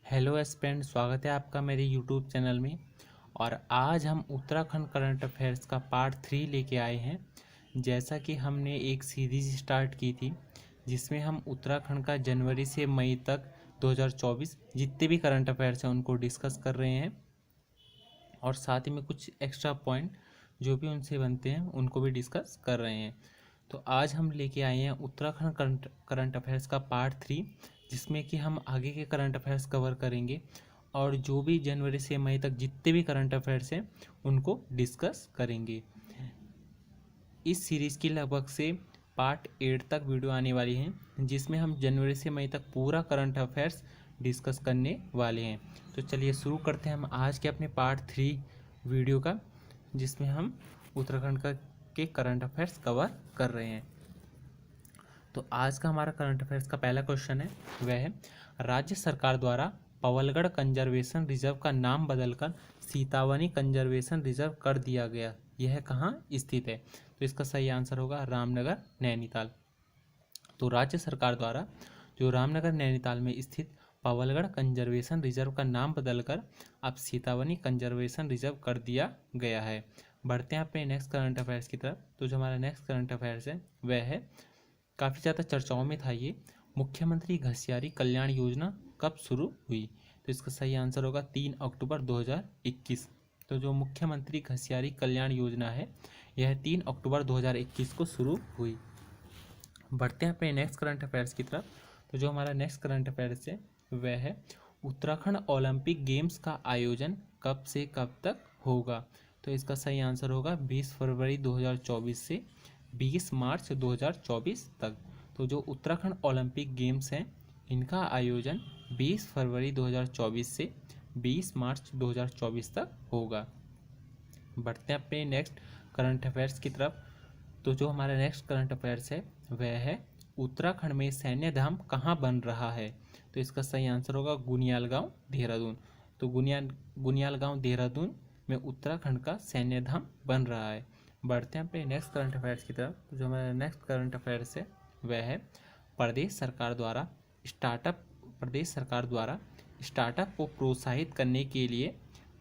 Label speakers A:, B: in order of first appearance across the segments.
A: Hello aspirant, स्वागत है आपका मेरे यूट्यूब चैनल में। और आज हम उत्तराखंड करंट अफेयर्स का पार्ट 3 लेके आए हैं। जैसा कि हमने एक सीरीज स्टार्ट की थी जिसमें हम उत्तराखंड का जनवरी से मई तक 2024 जितने भी करंट अफेयर्स हैं उनको डिस्कस कर रहे हैं, और साथ ही में कुछ एक्स्ट्रा पॉइंट जो भी उनसे बनते हैं उनको भी डिस्कस कर रहे हैं। तो आज हम लेके आए हैं उत्तराखंड करंट अफेयर्स का पार्ट 3, जिसमें कि हम आगे के करंट अफेयर्स कवर करेंगे और जो भी जनवरी से मई तक जितने भी करंट अफेयर्स हैं उनको डिस्कस करेंगे। इस सीरीज़ की लगभग से पार्ट 8 तक वीडियो आने वाली हैं, जिसमें हम जनवरी से मई तक पूरा करंट अफेयर्स डिस्कस करने वाले हैं। तो चलिए शुरू करते हैं हम आज के अपने पार्ट 3 वीडियो का, जिसमें हम उत्तराखंड के करंट अफेयर्स कवर कर रहे हैं। तो आज का हमारा करंट अफेयर्स का पहला क्वेश्चन है, वह है राज्य सरकार द्वारा पवलगढ़ कंजर्वेशन रिजर्व का नाम बदलकर सीतावनी कंजर्वेशन रिजर्व कर दिया गया, यह कहाँ स्थित है? तो इसका सही आंसर होगा रामनगर, नैनीताल। तो राज्य सरकार द्वारा जो रामनगर नैनीताल में स्थित पवलगढ़ कंजर्वेशन रिजर्व का नाम बदलकर अब सीतावनी कंजर्वेशन रिजर्व कर दिया गया है। बढ़ते हैं अपने नेक्स्ट करंट अफेयर्स की तरफ। तो जो हमारा नेक्स्ट करंट अफेयर्स है वह है, काफ़ी ज़्यादा चर्चाओं में था ये, मुख्यमंत्री घसियारी कल्याण योजना कब शुरू हुई? तो इसका सही आंसर होगा 3 अक्टूबर 2021। तो जो मुख्यमंत्री घसियारी कल्याण योजना है यह 3 अक्टूबर 2021 को शुरू हुई। बढ़ते हैं अपने नेक्स्ट करंट अफेयर्स की तरफ। तो जो हमारा नेक्स्ट करंट अफेयर्स है वह है, उत्तराखंड ओलंपिक गेम्स का आयोजन कब से कब तक होगा? तो इसका सही आंसर होगा 20 फरवरी 2024 से 20 मार्च 2024 तक। तो जो उत्तराखंड ओलंपिक गेम्स हैं इनका आयोजन 20 फरवरी 2024 से 20 मार्च 2024 तक होगा। बढ़ते हैं अपने नेक्स्ट करंट अफेयर्स की तरफ। तो जो हमारा नेक्स्ट करंट अफेयर्स है वह है, उत्तराखंड में सैन्य धाम कहाँ बन रहा है? तो इसका सही आंसर होगा गुनियाल गांव, देहरादून। तो गुनियाल गांव, देहरादून में उत्तराखंड का सैन्य धाम बन रहा है। बढ़ते हैं अपने नेक्स्ट करंट अफेयर्स की तरफ। तो जो हमारा नेक्स्ट करंट अफेयर्स है वह है, प्रदेश सरकार द्वारा स्टार्टअप को प्रोत्साहित करने के लिए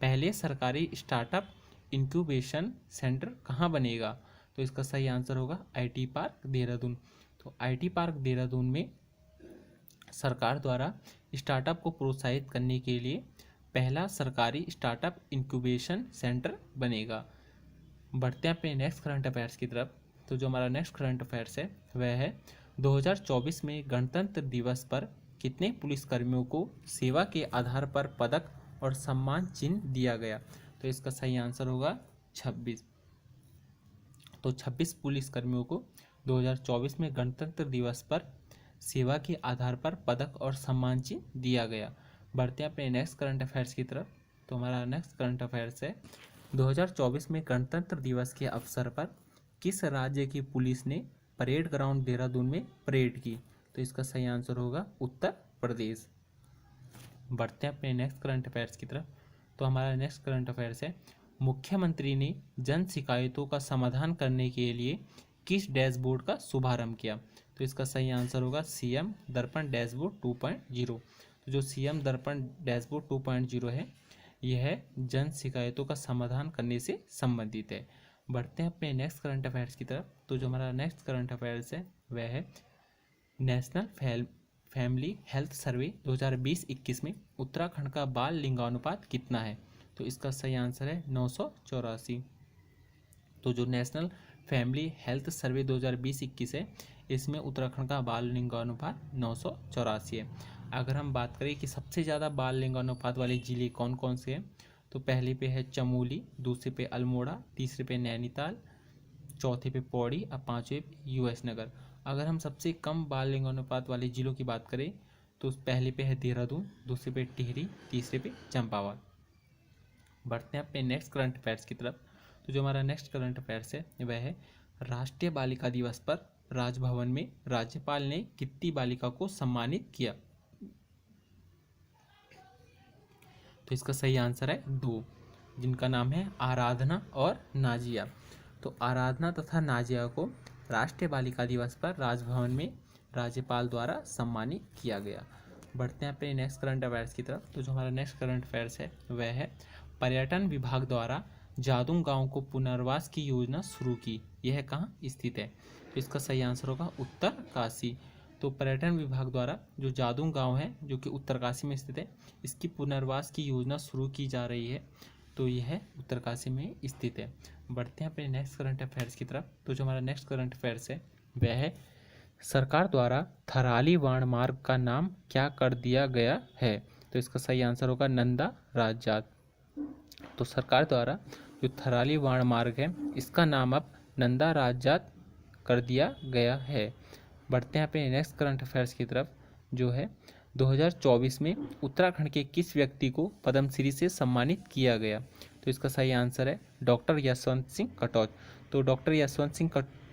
A: पहले सरकारी स्टार्टअप इंक्यूबेशन सेंटर कहाँ बनेगा? तो इसका सही आंसर होगा आईटी पार्क, देहरादून। तो आईटी पार्क, देहरादून में सरकार द्वारा स्टार्टअप को प्रोत्साहित करने के लिए पहला सरकारी स्टार्टअप इंक्यूबेशन सेंटर बनेगा। बढ़ते हैं अपने नेक्स्ट करंट अफेयर्स की तरफ। तो जो हमारा नेक्स्ट करंट अफेयर्स है वह है, 2024 में गणतंत्र दिवस पर कितने पुलिसकर्मियों को सेवा के आधार पर पदक और सम्मान चिन्ह दिया गया? तो इसका सही आंसर होगा 26। तो 26 पुलिसकर्मियों को 2024 में गणतंत्र दिवस पर सेवा के आधार पर पदक और सम्मान चिन्ह दिया गया। बढ़ते हैं अपने नेक्स्ट करंट अफेयर्स की तरफ। तो हमारा नेक्स्ट करंट अफेयर्स है, 2024 में गणतंत्र दिवस के अवसर पर किस राज्य की पुलिस ने परेड ग्राउंड देहरादून में परेड की? तो इसका सही आंसर होगा उत्तर प्रदेश। बढ़ते हैं अपने नेक्स्ट करंट अफेयर्स की तरफ। तो हमारा नेक्स्ट करंट अफेयर्स है, मुख्यमंत्री ने जन शिकायतों का समाधान करने के लिए किस डैशबोर्ड का शुभारंभ किया? तो इसका सही आंसर होगा सीएम दर्पण डैशबोर्ड 2.0। तो जो सीएम दर्पण डैशबोर्ड 2.0 है यह जन शिकायतों का समाधान करने से संबंधित है। बढ़ते हैं अपने नेक्स्ट करंट अफेयर्स की तरफ। तो जो हमारा नेक्स्ट करंट अफेयर्स है वह है, नेशनल फैमिली हेल्थ सर्वे 2020-21 में उत्तराखंड का बाल लिंगानुपात कितना है? तो इसका सही आंसर है 984। तो जो नेशनल फैमिली हेल्थ सर्वे 2020-21 है इसमें उत्तराखंड का बाल लिंगानुपात 984 है। अगर हम बात करें कि सबसे ज़्यादा बाल लिंगानुपात वाले जिले कौन कौन से हैं, तो पहले पे है चमोली, दूसरे पे अल्मोड़ा, तीसरे पे नैनीताल, चौथे पे पौड़ी और पाँचवें यूएस नगर। अगर हम सबसे कम बाल लिंगानुपात वाले जिलों की बात करें तो पहले पे है देहरादून, दूसरे पे टिहरी, तीसरे पे चंपावत। बढ़ते हैं अपने नेक्स्ट करंट अफेयर्स की तरफ। तो जो हमारा नेक्स्ट करंट अफेयर्स है वह है, राष्ट्रीय बालिका दिवस पर राजभवन में राज्यपाल ने कितनी बालिका को सम्मानित किया? तो इसका सही आंसर है 2, जिनका नाम है आराधना और नाजिया। तो आराधना तथा नाजिया को राष्ट्रीय बालिका दिवस पर राजभवन में राज्यपाल द्वारा सम्मानित किया गया। बढ़ते हैं अपने नेक्स्ट करंट अफेयर्स की तरफ। तो जो हमारा नेक्स्ट करंट अफेयर्स है वह है पर्यटन विभाग द्वारा जादूंग गांव को पुनर्वास की योजना शुरू की, यह कहाँ स्थित है? तो इसका सही आंसर होगा उत्तरकाशी। तो पर्यटन विभाग द्वारा जो जादूंग गांव है जो कि उत्तरकाशी में स्थित है, इसकी पुनर्वास की योजना शुरू की जा रही है, तो यह उत्तरकाशी में स्थित है। बढ़ते हैं अपने नेक्स्ट करंट अफेयर्स की तरफ। तो जो हमारा नेक्स्ट करंट अफेयर्स है वह है सरकार द्वारा थराली वाण मार्ग का नाम क्या कर दिया गया है? तो इसका सही आंसर होगा नंदा राजजात। तो सरकार द्वारा जो थराली वाण मार्ग है इसका नाम अब नंदा राजजात कर दिया गया है। बढ़ते हैं अपने नेक्स्ट करंट अफेयर्स की तरफ जो है 2024 में उत्तराखंड के किस व्यक्ति को पद्मश्री से सम्मानित किया गया? तो इसका सही आंसर है डॉक्टर यशवंत सिंह कटोच। तो डॉक्टर यशवंत सिंह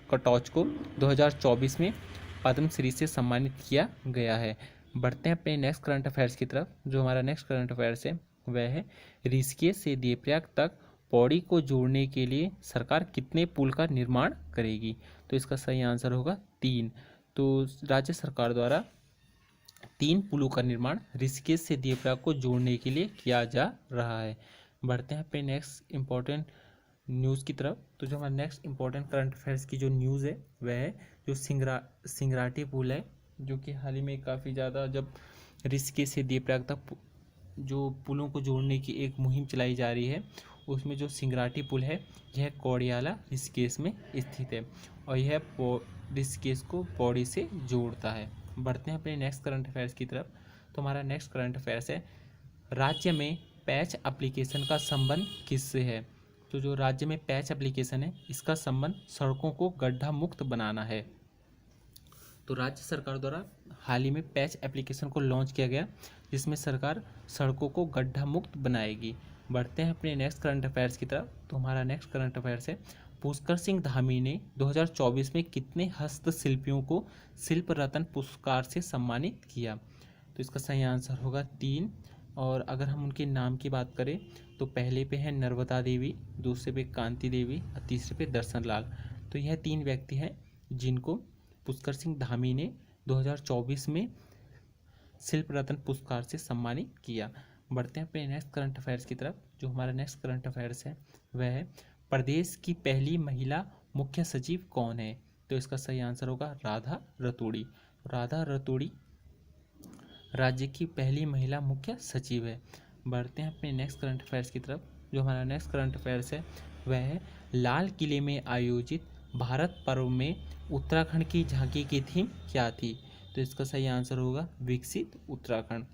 A: कटोच को 2024 में पद्मश्री से सम्मानित किया गया है। बढ़ते हैं अपने नेक्स्ट करंट अफेयर्स की तरफ। जो हमारा नेक्स्ट करंट अफेयर्स है वह है ऋषिकेश से देवप्रयाग तक पौड़ी को जोड़ने के लिए सरकार कितने पुल का निर्माण करेगी? तो इसका सही आंसर होगा 3। तो राज्य सरकार द्वारा 3 पुलों का निर्माण ऋषिकेश से देवप्रयाग को जोड़ने के लिए किया जा रहा है। बढ़ते हैं अपने नेक्स्ट इंपॉर्टेंट न्यूज़ की तरफ। तो जो हमारा नेक्स्ट इंपॉर्टेंट करंट अफेयर्स की जो न्यूज़ है वह है जो सिंगराटी पुल है, जो कि हाल ही में काफ़ी ज़्यादा जब ऋषिकेश से देवप्रयाग तक जो पुलों को जोड़ने की एक मुहिम चलाई जा रही है, उसमें जो सिंगराटी पुल है यह कौड़ियाला ऋषिकेश में स्थित है और यह ऋषिकेश को पौड़ी से जोड़ता है। बढ़ते हैं अपने नेक्स्ट करंट अफेयर्स की तरफ। तो हमारा नेक्स्ट करंट अफेयर्स है राज्य में पैच एप्लीकेशन का संबंध किससे है? तो जो राज्य में पैच एप्लीकेशन है इसका संबंध सड़कों को गड्ढा मुक्त बनाना है। तो राज्य सरकार द्वारा हाल ही में पैच एप्लीकेशन को लॉन्च किया गया, जिसमें सरकार सड़कों को गड्ढा मुक्त बनाएगी। बढ़ते हैं अपने नेक्स्ट करंट अफेयर्स की तरफ। तो हमारा नेक्स्ट करंट अफेयर्स है पुष्कर सिंह धामी ने 2024 में कितने हस्तशिल्पियों को शिल्प रत्न पुरस्कार से सम्मानित किया? तो इसका सही आंसर होगा 3। और अगर हम उनके नाम की बात करें तो पहले पे है नर्मदा देवी, दूसरे पे कांति देवी और तीसरे पे दर्शन लाल। तो यह 3 व्यक्ति हैं जिनको पुष्कर सिंह धामी ने 2024 में शिल्प रत्न पुरस्कार से सम्मानित किया। बढ़ते हैं अपने नेक्स्ट करंट अफेयर्स की तरफ। जो हमारा नेक्स्ट करंट अफेयर्स है वह है प्रदेश की पहली महिला मुख्य सचिव कौन है? तो इसका सही आंसर होगा राधा रतूड़ी। राधा रतूड़ी राज्य की पहली महिला मुख्य सचिव है। बढ़ते हैं अपने नेक्स्ट करंट अफेयर्स की तरफ। जो हमारा नेक्स्ट करंट अफेयर्स है वह है लाल किले में आयोजित भारत पर्व में उत्तराखंड की झांकी की थीम क्या थी? तो इसका सही आंसर होगा विकसित उत्तराखंड।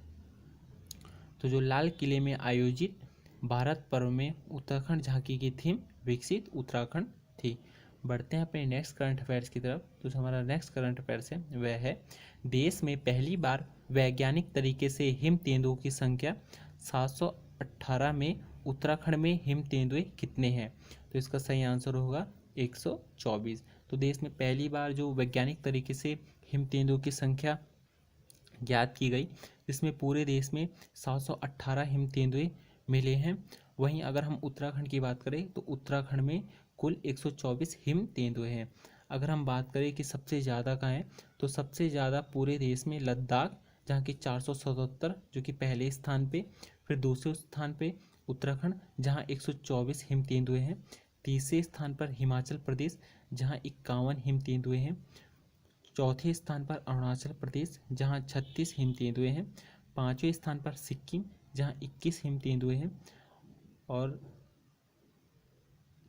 A: तो जो लाल किले में आयोजित भारत पर्व में उत्तराखंड झांकी की थीम विकसित उत्तराखंड थी। बढ़ते हैं अपने नेक्स्ट करंट अफेयर्स की तरफ। तो जो हमारा नेक्स्ट करंट अफेयर्स है वह है देश में पहली बार वैज्ञानिक तरीके से हिम तेंदुओं की संख्या 718 में उत्तराखंड में हिम तेंदुए कितने हैं? तो इसका सही आंसर होगा 124। तो देश में पहली बार जो वैज्ञानिक तरीके से हिम तेंदुओं की संख्या ज्ञात की गई, जिसमें पूरे देश में 718 हिम तेंदुए मिले हैं। वहीं अगर हम उत्तराखंड की बात करें तो उत्तराखंड में कुल 124 हिम तेंदुए हैं। अगर हम बात करें कि सबसे ज़्यादा कहाँ है, तो सबसे ज़्यादा पूरे देश में लद्दाख, जहाँ की 477 जो कि पहले स्थान पे, फिर दूसरे स्थान पे उत्तराखंड जहाँ 124 हिम तेंदुए हैं, तीसरे स्थान पर हिमाचल प्रदेश जहाँ 51 हिम तेंदुए हैं, चौथे स्थान पर अरुणाचल प्रदेश जहाँ 36 हिम तेंदुए हैं, पाँचवें स्थान पर सिक्किम जहाँ 21 हिम तेंदुए हैं और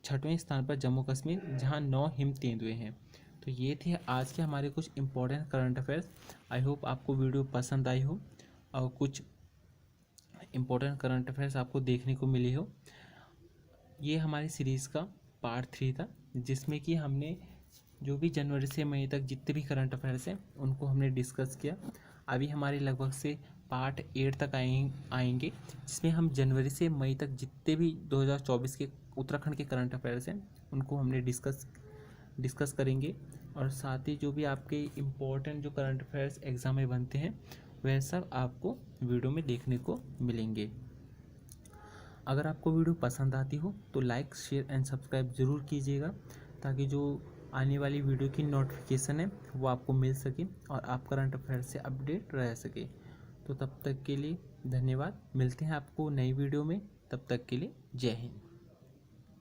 A: छठवें स्थान पर जम्मू कश्मीर जहाँ 9 हिम तेंदुए हैं। तो ये थे आज के हमारे कुछ important current affairs. I hope आपको वीडियो पसंद आई हो और कुछ इंपॉर्टेंट करंट अफेयर्स आपको देखने को मिली हो। ये हमारी सीरीज़ का पार्ट 3 था, जिसमें कि हमने जो भी जनवरी से मई तक जितने भी करंट अफेयर्स हैं उनको हमने डिस्कस किया। अभी हमारे लगभग से पार्ट 8 तक आएंगे, जिसमें हम जनवरी से मई तक जितने भी 2024 के उत्तराखंड के करंट अफेयर्स हैं उनको हमने डिस्कस करेंगे। और साथ ही जो भी आपके इम्पोर्टेंट जो करंट अफेयर्स एग्ज़ाम में बनते हैं वह सब आपको वीडियो में देखने को मिलेंगे। अगर आपको वीडियो पसंद आती हो तो लाइक, शेयर एंड सब्सक्राइब ज़रूर कीजिएगा, ताकि जो आने वाली वीडियो की नोटिफिकेशन है वो आपको मिल सके और आप करंट अफेयर्स से अपडेट रह सके। तो तब तक के लिए धन्यवाद। मिलते हैं आपको नई वीडियो में, तब तक के लिए जय हिंद।